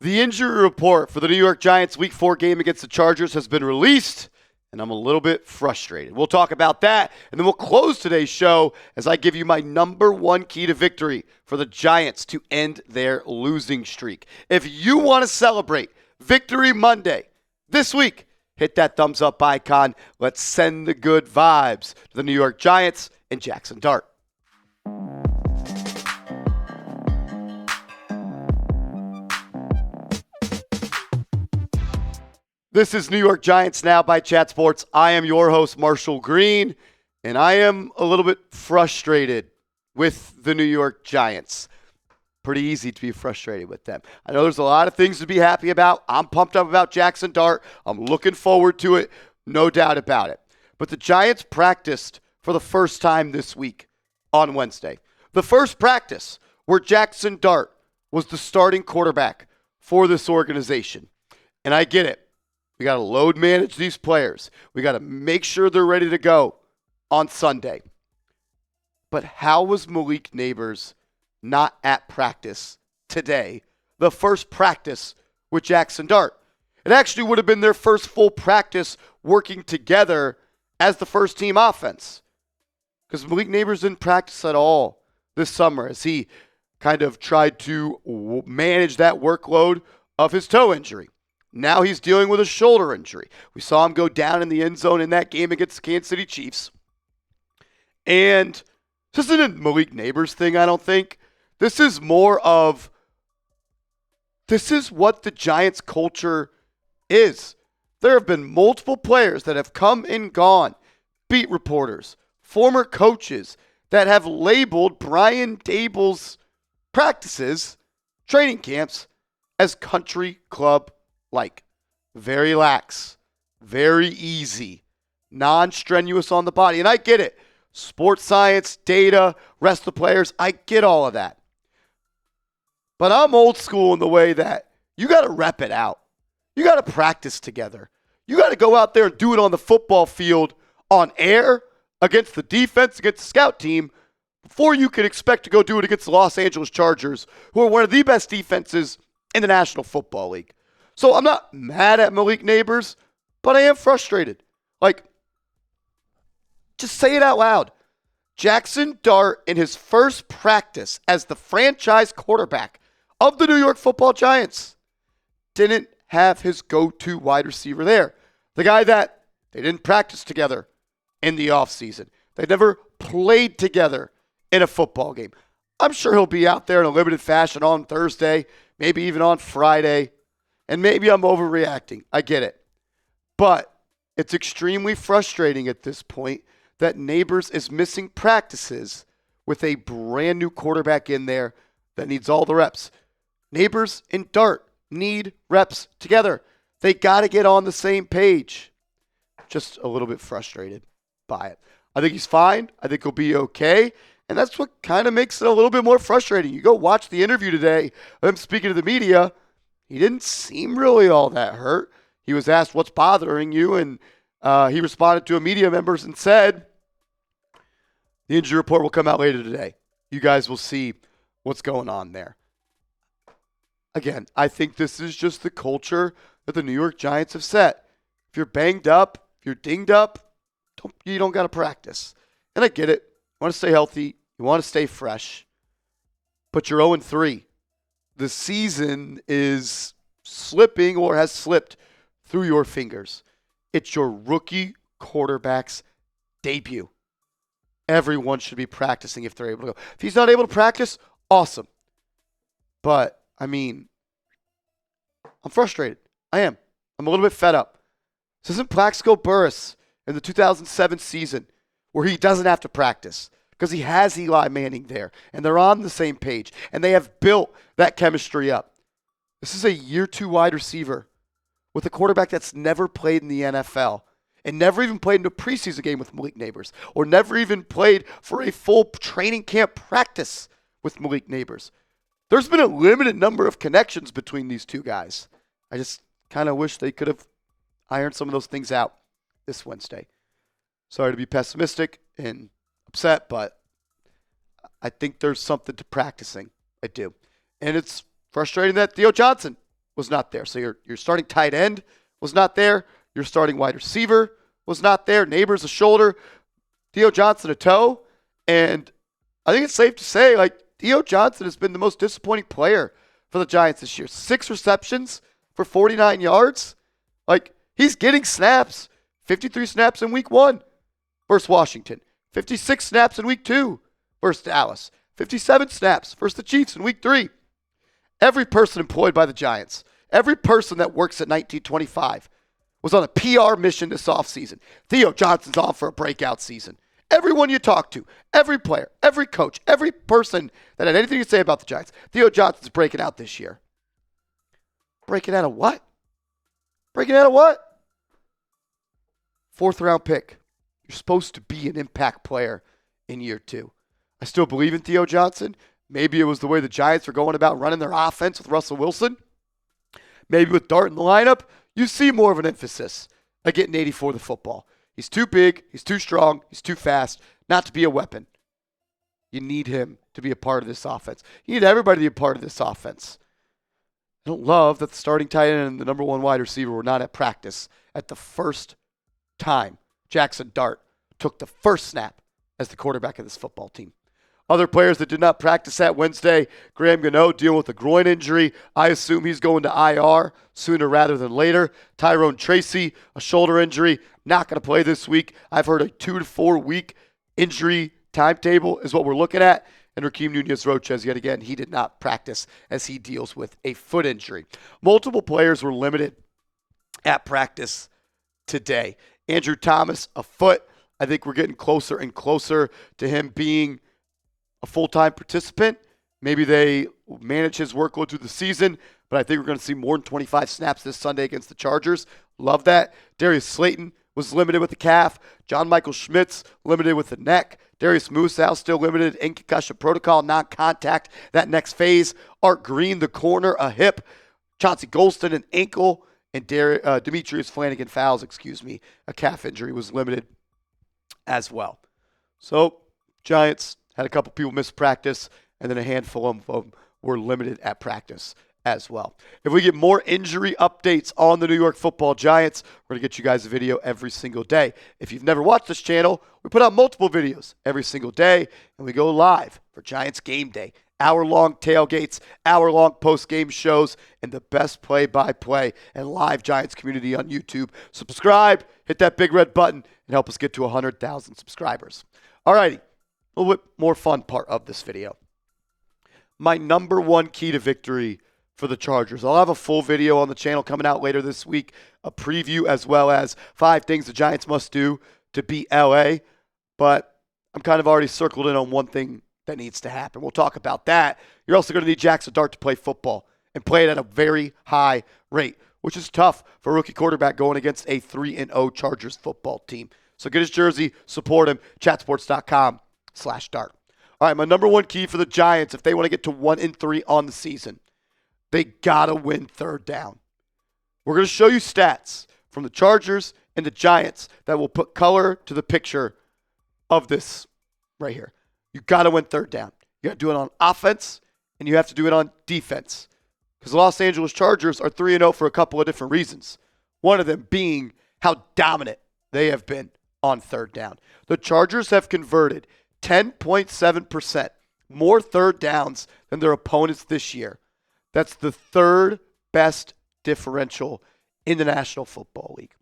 The injury report for the New York Giants Week 4 game against the Chargers has been released, and I'm a little bit frustrated. We'll talk about that, and then we'll close today's show as I give you my number one key to victory for the Giants to end their losing streak. If you want to celebrate Victory Monday this week, hit that thumbs up icon. Let's send the good vibes to the New York Giants and Jaxson Dart. This is New York Giants Now by Chat Sports. I am your host, Marshall Green, and I am a little bit frustrated with the New York Giants. Pretty easy to be frustrated with them. I know there's a lot of things to be happy about. I'm pumped up about Jaxson Dart. I'm looking forward to it, no doubt about it. But the Giants practiced for the first time this week on Wednesday. The first practice where Jaxson Dart was the starting quarterback for this organization. And I get it. We got to load manage these players. We got to make sure they're ready to go on Sunday. But how was Malik Nabers not at practice today, the first practice with Jaxson Dart? It actually would have been their first full practice working together as the first team offense, because Malik Nabers didn't practice at all this summer as he kind of tried to manage that workload of his toe injury. Now he's dealing with a shoulder injury. We saw him go down in the end zone in that game against the Kansas City Chiefs. And this isn't a Malik Nabers thing, I don't think. This is more of, this is what the Giants culture is. There have been multiple players that have come and gone, beat reporters, former coaches that have labeled Brian Daboll's practices, training camps, as country club like. Very lax, very easy, non-strenuous on the body. And I get it. Sports science, data, rest of the players, I get all of that. But I'm old school in the way that you got to rep it out. You got to practice together. You got to go out there and do it on the football field on air against the defense, against the scout team, before you can expect to go do it against the Los Angeles Chargers, who are one of the best defenses in the National Football League. So I'm not mad at Malik Nabers, but I am frustrated. Like, just say it out loud. Jaxson Dart, in his first practice as the franchise quarterback of the New York Football Giants, didn't have his go-to wide receiver there. The guy that they didn't practice together in the offseason. They never played together in a football game. I'm sure he'll be out there in a limited fashion on Thursday, maybe even on Friday. And maybe I'm overreacting. I get it. But it's extremely frustrating at this point that Nabers is missing practices with a brand new quarterback in there that needs all the reps. Nabers and Dart need reps together. They got to get on the same page. Just a little bit frustrated by it. I think he's fine. I think he'll be okay. And that's what kind of makes it a little bit more frustrating. You go watch the interview today of him speaking to the media. He didn't seem really all that hurt. He was asked, what's bothering you? And he responded to a media member and said, the injury report will come out later today. You guys will see what's going on there. Again, I think this is just the culture that the New York Giants have set. If you're banged up, if you're dinged up, you don't got to practice. And I get it. You want to stay healthy. You want to stay fresh. But you're 0-3. The season is slipping or has slipped through your fingers. It's your rookie quarterback's debut. Everyone should be practicing if they're able to go. If he's not able to practice, awesome. But, I mean, I'm frustrated. I am. I'm a little bit fed up. This isn't Plaxico Burress in the 2007 season where he doesn't have to practice, because he has Eli Manning there, and they're on the same page, and they have built that chemistry up. This is a year two wide receiver with a quarterback that's never played in the NFL and never even played in a preseason game with Malik Nabers, or never even played for a full training camp practice with Malik Nabers. There's been a limited number of connections between these two guys. I just kind of wish they could have ironed some of those things out this Wednesday. Sorry to be pessimistic and upset, but I think there's something to practicing. I do. And it's frustrating that Theo Johnson was not there. So your starting tight end was not there. Your starting wide receiver was not there. Nabers a shoulder. Theo Johnson a toe. And I think it's safe to say, like, Theo Johnson has been the most disappointing player for the Giants this year. 6 receptions for 49 yards. Like, he's getting snaps. 53 snaps in week 1 versus Washington. 56 snaps in week 2 versus Dallas. 57 snaps versus the Chiefs in week 3. Every person employed by the Giants, every person that works at 1925 was on a PR mission this offseason. Theo Johnson's on for a breakout season. Everyone you talk to, every player, every coach, every person that had anything to say about the Giants, Theo Johnson's breaking out this year. Breaking out of what? Breaking out of what? 4th round pick. You're supposed to be an impact player in year 2. I still believe in Theo Johnson. Maybe it was the way the Giants were going about running their offense with Russell Wilson. Maybe with Dart in the lineup, you see more of an emphasis at getting 84 the football. He's too big, he's too strong, he's too fast not to be a weapon. You need him to be a part of this offense. You need everybody to be a part of this offense. I don't love that the starting tight end and the number 1 wide receiver were not at practice at the first time Jaxson Dart took the first snap as the quarterback of this football team. Other players that did not practice that Wednesday, Gano dealing with a groin injury. I assume he's going to IR sooner rather than later. Tyrone Tracy, a shoulder injury, not going to play this week. I've heard a 2 to 4 week injury timetable is what we're looking at. And Rakeem Nunez-Roches, yet again, he did not practice as he deals with a foot injury. Multiple players were limited at practice today. Andrew Thomas, a foot. I think we're getting closer and closer to him being a full-time participant. Maybe they manage his workload through the season, but I think we're going to see more than 25 snaps this Sunday against the Chargers. Love that. Darius Slayton was limited with the calf. John Michael Schmitz limited with the neck. Darius Musow still limited in concussion protocol, non-contact. That next phase. Art Green, the corner, a hip. Chauncey Golston, an ankle. And Demetrius Flanagan Fowles, a calf injury, was limited as well. So, Giants had a couple people miss practice, and then a handful of them were limited at practice as well. If we get more injury updates on the New York Football Giants, we're going to get you guys a video every single day. If you've never watched this channel, we put out multiple videos every single day, and we go live for Giants Game Day. Hour-long tailgates, hour-long post-game shows, and the best play-by-play and live Giants community on YouTube. Subscribe, hit that big red button, and help us get to 100,000 subscribers. All righty. A little bit more fun part of this video. My number 1 key to victory for the Chargers. I'll have a full video on the channel coming out later this week, a preview as well as 5 things the Giants must do to beat LA. But I'm kind of already circled in on one thing that needs to happen. We'll talk about that. You're also going to need Jaxson Dart to play football and play it at a very high rate, which is tough for a rookie quarterback going against a 3-0 Chargers football team. So get his jersey, support him, chatsports.com/Dart. All right, my number 1 key for the Giants, if they want to get to 1-3 on the season, they got to win third down. We're going to show you stats from the Chargers and the Giants that will put color to the picture of this right here. You got to win third down. You got to do it on offense, and you have to do it on defense. Because the Los Angeles Chargers are 3-0 for a couple of different reasons. One of them being how dominant they have been on third down. The Chargers have converted 10.7% more third downs than their opponents this year. That's the 3rd best differential in the National Football League.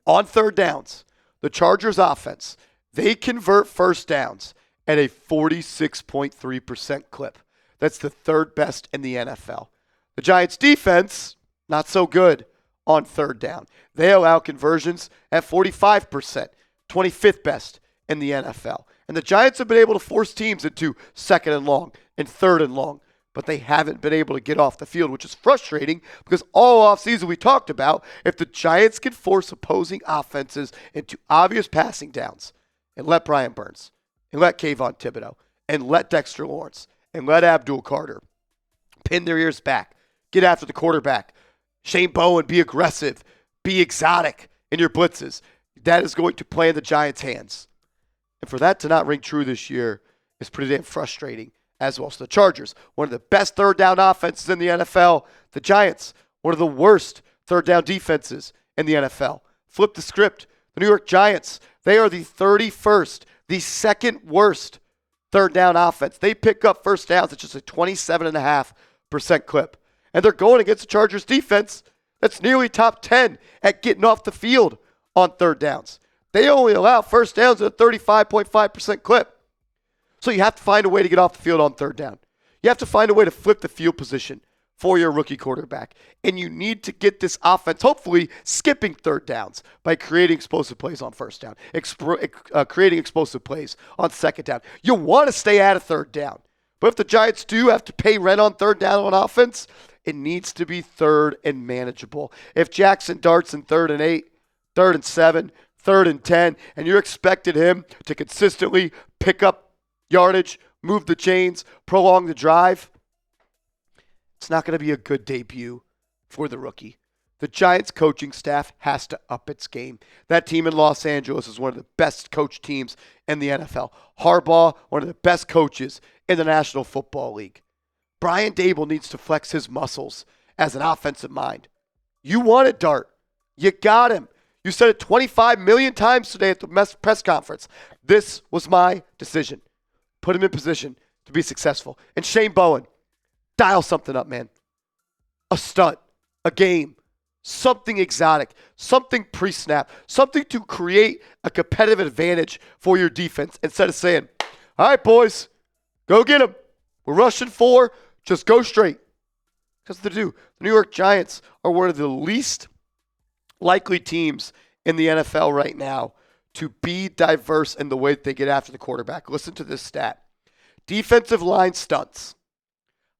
On third downs, the Chargers offense, they convert first downs at a 46.3% clip. That's the 3rd best in the NFL. The Giants defense, not so good on third down. They allow conversions at 45%, 25th best in the NFL. And the Giants have been able to force teams into 2nd and long and 3rd and long, but they haven't been able to get off the field, which is frustrating because all offseason we talked about if the Giants can force opposing offenses into obvious passing downs and let Brian Burns and let Kayvon Thibodeau and let Dexter Lawrence and let Abdul Carter pin their ears back, get after the quarterback, Shane Bowen, be aggressive, be exotic in your blitzes. That is going to play in the Giants' hands. And for that to not ring true this year is pretty damn frustrating as well. So the Chargers, one of the best third down offenses in the NFL. The Giants, one of the worst third down defenses in the NFL. Flip the script. The New York Giants, they are the 31st, the second worst third down offense. They pick up first downs at just a 27.5% clip. And they're going against the Chargers defense that's nearly top 10 at getting off the field on third downs. They only allow first downs at a 35.5% clip. So you have to find a way to get off the field on third down. You have to find a way to flip the field position for your rookie quarterback. And you need to get this offense, hopefully, skipping third downs by creating explosive plays on first down, creating explosive plays on second down. You want to stay out of third down. But if the Giants do have to pay rent on third down on offense, it needs to be third and manageable. If Jaxson Dart's in 3rd and 8, 3rd and 7, 3rd and 10, and you're expecting him to consistently pick up yardage, move the chains, prolong the drive, it's not going to be a good debut for the rookie. The Giants coaching staff has to up its game. That team in Los Angeles is one of the best coached teams in the NFL. Harbaugh, one of the best coaches in the National Football League. Brian Daboll needs to flex his muscles as an offensive mind. You wanted Dart. You got him. You said it 25 million times today at the press conference. This was my decision. Put him in position to be successful. And Shane Bowen, dial something up, man. A stunt, a game, something exotic, something pre-snap, something to create a competitive advantage for your defense instead of saying, all right, boys, go get him. We're rushing 4. Just go straight. Because they do. The New York Giants are one of the least likely teams in the NFL right now to be diverse in the way that they get after the quarterback. Listen to this stat. Defensive line stunts.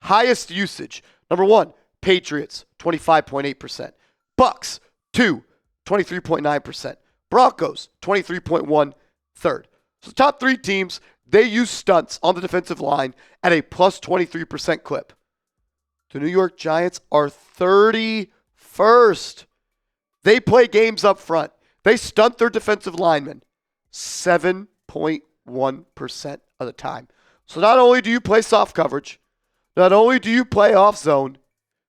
Highest usage. Number 1, Patriots, 25.8%. Bucks, 2, 23.9%. Broncos, 23.1, third. So top 3 teams, they use stunts on the defensive line at a plus 23% clip. The New York Giants are 31st. They play games up front. They stunt their defensive linemen 7.1% of the time. So not only do you play soft coverage, not only do you play off zone,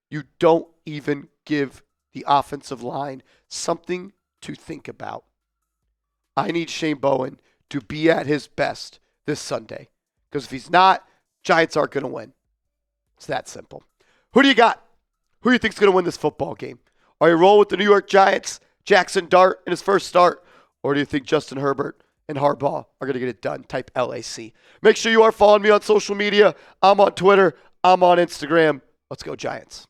you don't even give the offensive line something to think about. I need Shane Bowen to be at his best this Sunday. Because if he's not, Giants aren't going to win. It's that simple. Who do you got? Who do you think is going to win this football game? Are you rolling with the New York Giants, Jaxson Dart in his first start? Or do you think Justin Herbert and Harbaugh are going to get it done? Type LAC. Make sure you are following me on social media. I'm on Twitter. I'm on Instagram. Let's go Giants.